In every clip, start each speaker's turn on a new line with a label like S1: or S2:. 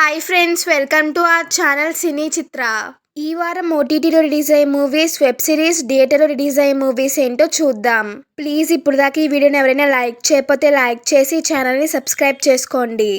S1: Hi friends, welcome to our channel cine Chitra. ఈ వారం ఓటీటీలో రిలీజ్ అయ్యే మూవీస్, వెబ్ సిరీస్, థియేటర్లో రిలీజ్ అయ్యే మూవీస్ ఏంటో చూద్దాం. ప్లీజ్ ఇప్పుడు దాకా ఈ వీడియోని ఎవరైనా లైక్ చేయకపోతే లైక్ చేసి ఛానల్ని సబ్స్క్రైబ్ చేసుకోండి.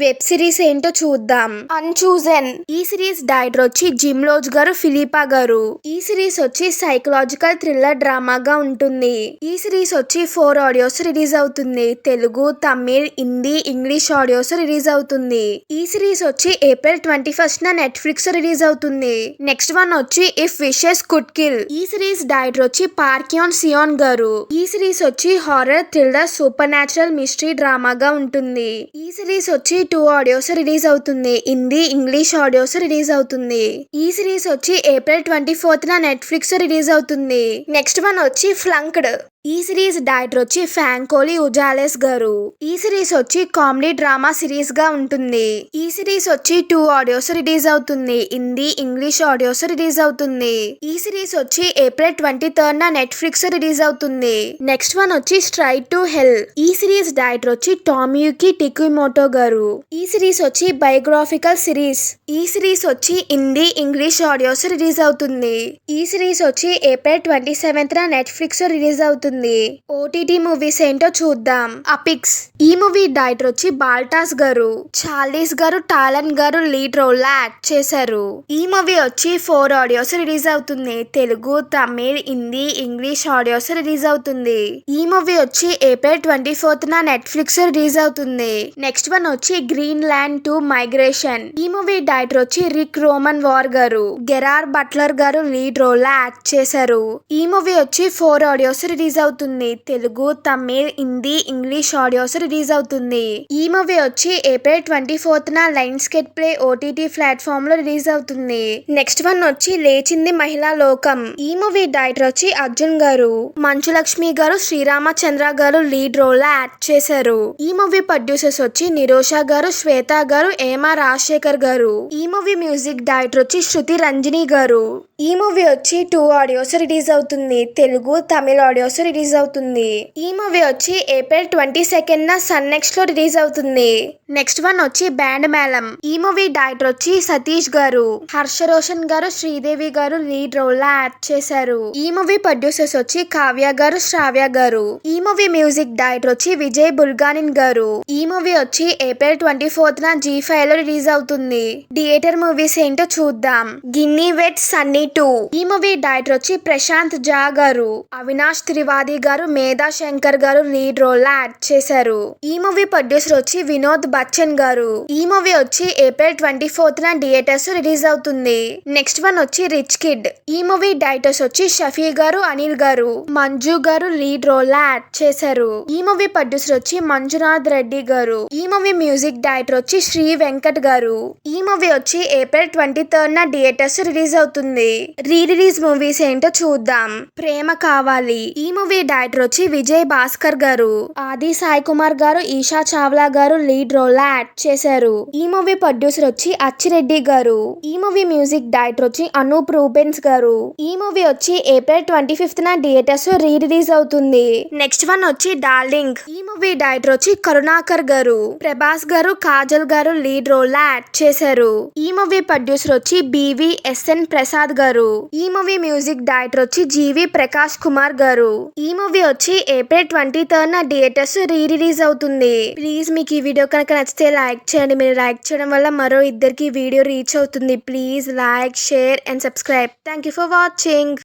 S1: వెబ్ సిరీస్ ఏంటో చూద్దాం. అన్చూజన్. ఈ సిరీస్ డైరెక్టర్ వచ్చి జిమ్ లోజ్ గారు, ఫిలిపా గారు. ఈ సిరీస్ వచ్చి సైకలాజికల్ థ్రిల్లర్ డ్రామాగా ఉంటుంది. ఈ సిరీస్ వచ్చి 4 ఆడియోస్ రిలీజ్ అవుతుంది. Telugu, Tamil, Hindi, English audios release అవుతుంది. ఈ సిరీస్ వచ్చి ఏప్రిల్ 21st నెట్ఫ్లిక్స్ రిలీజ్ అవుతుంది. నెక్స్ట్ వన్ వచ్చి ఇఫ్ విషెస్ కుడ్ కిల్. ఈ సిరీస్ డైరెక్టర్ వచ్చి పార్క్ యోన్ సియోన్ గారు. ఈ సిరీస్ వచ్చి horror, thriller, supernatural, mystery డ్రామాగా ఉంటుంది. ఈ సిరీస్ వచ్చి 2 ఆడియోస్ రిలీజ్ అవుతుంది. హిందీ, ఇంగ్లీష్ ఆడియోస్ రిలీజ్ అవుతుంది. ఈ సిరీస్ వచ్చి ఏప్రిల్ 24th నెట్ఫ్లిక్స్ రిలీజ్ అవుతుంది. నెక్స్ట్ వన్ వచ్చి ఫ్లంక్డ్. ఈ సిరీస్ డైరెక్టర్ వచ్చి ఫ్రాంకోలి ఉజాలెస్ గారు. ఈ సిరీస్ వచ్చి కామెడీ డ్రామా సిరీస్ గా ఉంటుంది. ఈ సిరీస్ వచ్చి 2 ఆడియోస్ రిలీజ్ అవుతుంది. హిందీ, ఇంగ్లీష్ ఆడియోస్ రిలీజ్ అవుతుంది. ఈ సిరీస్ వచ్చి ఏప్రిల్ 23rd నెట్ఫ్లిక్స్ రిలీజ్ అవుతుంది. నెక్స్ట్ వన్ వచ్చి స్ట్రైట్ టు హెల్. ఈ సిరీస్ డైరెక్టర్ వచ్చి టామియుకి టికుమోటో గారు. ఈ సిరీస్ వచ్చి బయోగ్రాఫికల్ సిరీస్. ఈ సిరీస్ వచ్చి హిందీ, ఇంగ్లీష్ ఆడియోస్ రిలీజ్ అవుతుంది. ఈ సిరీస్ వచ్చి ఏప్రిల్ 27th నెట్ఫ్లిక్స్ రిలీజ్ అవుతుంది. ఓటీటీ మూవీస్ ఏంటో చూద్దాం. అపిక్స్. ఈ మూవీ డైరెక్టర్ వచ్చి బాల్టాస్ గారు. చార్లీస్ గారు, టాలన్ గారు లీడ్ రోల్ లో యాక్ట్ చేశారు. ఈ మూవీ వచ్చి 4 ఆడియోస్ రిలీజ్ అవుతుంది. Telugu, Tamil, Hindi, English audios release అవుతుంది. ఈ మూవీ వచ్చి ఏప్రిల్ 24th నెట్ఫ్లిక్స్ రిలీజ్ అవుతుంది. నెక్స్ట్ వన్ వచ్చి గ్రీన్ ల్యాండ్ 2 మైగ్రేషన్. ఈ మూవీ డైరెక్టర్ వచ్చి రిక్ రోమన్ వార్ గారు. గెరార్ బట్లర్ గారు లీడ్ రోల్ లో యాక్ట్ చేశారు. ఈ మూవీ వచ్చి 4 ఆడియోస్ రిలీజ్ అవుతుంది. Telugu, Tamil, Hindi, English audios release అవుతుంది. ఈ మూవీ వచ్చి April 24th lines get play OTT platform లో రిలీజ్ అవుతుంది. నెక్స్ట్ వన్ వచ్చి లేచింది మహిళా లోకం. ఈ మూవీ డైరెక్టర్ వచ్చి అర్జున్ గారు. మంచు లక్ష్మి గారు, శ్రీరామచంద్ర గారు లీడ్ రోల్ లో యాక్ట్ చేశారు. ఈ మూవీ ప్రొడ్యూసర్స్ వచ్చి నిరోషా గారు, శ్వేత గారు, ఏమా రాజశేఖర్ గారు. ఈ మూవీ మ్యూజిక్ డైరెక్టర్ వచ్చి శృతి రంజని గారు. ఈ మూవీ వచ్చి 2 ఆడియోస్ రిలీజ్ అవుతుంది. తెలుగు, తమిళ్ ఆడియోస్ రిలీజ్ అవుతుంది. ఈ మూవీ వచ్చి ఏప్రిల్ 22nd సన్ నెక్స్ట్ లో రిలీజ్ అవుతుంది. నెక్స్ట్ వన్ వచ్చి బ్యాండ్ మేళం. ఈ మూవీ డైరెక్టర్ వచ్చి సతీష్ గారు. హర్ష రోషన్ గారు, శ్రీదేవి గారు లీడ్ రోల్ లో యాక్ట్ చేశారు. ఈ మూవీ ప్రొడ్యూసర్స్ వచ్చి కావ్య గారు, శ్రావ్య గారు. ఈ మూవీ మ్యూజిక్ డైరెక్టర్ వచ్చి విజయ్ బుల్గానిన్ గారు. ఈ మూవీ వచ్చి ఏప్రిల్ 24th G5 లో రిలీజ్ అవుతుంది. థియేటర్ మూవీస్ ఏంటో చూద్దాం. గిన్నీ వెట్ సన్నీ 2. ఈ మూవీ డైరెక్టర్ వచ్చి ప్రశాంత్ జా గారు. అవినాష్ త్రివాది గారు, మేధా శంకర్ గారు లీడ్ రోల్ లో యాక్ట్ చేశారు. ఈ మూవీ ప్రొడ్యూసర్ వచ్చి వినోద్ బచ్చన్ గారు. ఈ మూవీ వచ్చి ఏప్రిల్ 24th థియేటర్స్ రిలీజ్ అవుతుంది. నెక్స్ట్ వన్ వచ్చి రిచ్ కిడ్. ఈ మూవీ డైరెక్టర్స్ వచ్చి షఫీ గారు, అనిల్ గారు. మంజు గారు లీడ్ రోల్ లో యాక్ట్ చేశారు. ఈ మూవీ ప్రొడ్యూసర్ వచ్చి మంజునాథ్ రెడ్డి గారు. ఈ మూవీ మ్యూజిక్ డైరెక్టర్ వచ్చి శ్రీ వెంకట్ గారు. ఈ మూవీ వచ్చి ఏప్రిల్ 23rd థియేటర్స్ రిలీజ్ అవుతుంది. రీ రిలీజ్ మూవీస్ ఏంటో చూద్దాం. ప్రేమ కావాలి. ఈ మూవీ డైరెక్టర్ వచ్చి విజయ్ భాస్కర్ గారు. ఆది సాయి కుమార్ గారు, ఈషా చావ్లా గారు లీడ్ రోల్ లో యాక్ట్ చేశారు. ఈ మూవీ ప్రొడ్యూసర్ వచ్చి అచ్చిరెడ్డి గారు. ఈ మూవీ మ్యూజిక్ డైరెక్టర్ వచ్చి అనూప్ రూబెన్స్ గారు. ఈ మూవీ వచ్చి April 25th theatres re release అవుతుంది. నెక్స్ట్ వన్ వచ్చి డార్లింగ్. ఈ మూవీ డైరెక్టర్ వచ్చి కరుణాకర్ గారు. ప్రభాస్ గారు, కాజల్ గారు లీడ్ రోల్ లో యాక్ట్ చేశారు. ఈ మూవీ ప్రొడ్యూసర్ వచ్చి BVSN ప్రసాద్ గారు. ఈ మూవీ మ్యూజిక్ డైరెక్టర్ వచ్చి GV ప్రకాష్ కుమార్ గారు. ఈ మూవీ వచ్చి April 23rd theatres re release అవుతుంది. ప్లీజ్ మీకు ఈ వీడియో కనుక నచ్చితే లైక్ చేయండి. మీరు లైక్ చేయడం వల్ల మరో ఇద్దరికి వీడియో రీచ్ అవుతుంది. Please like, share and subscribe. Thank you for watching.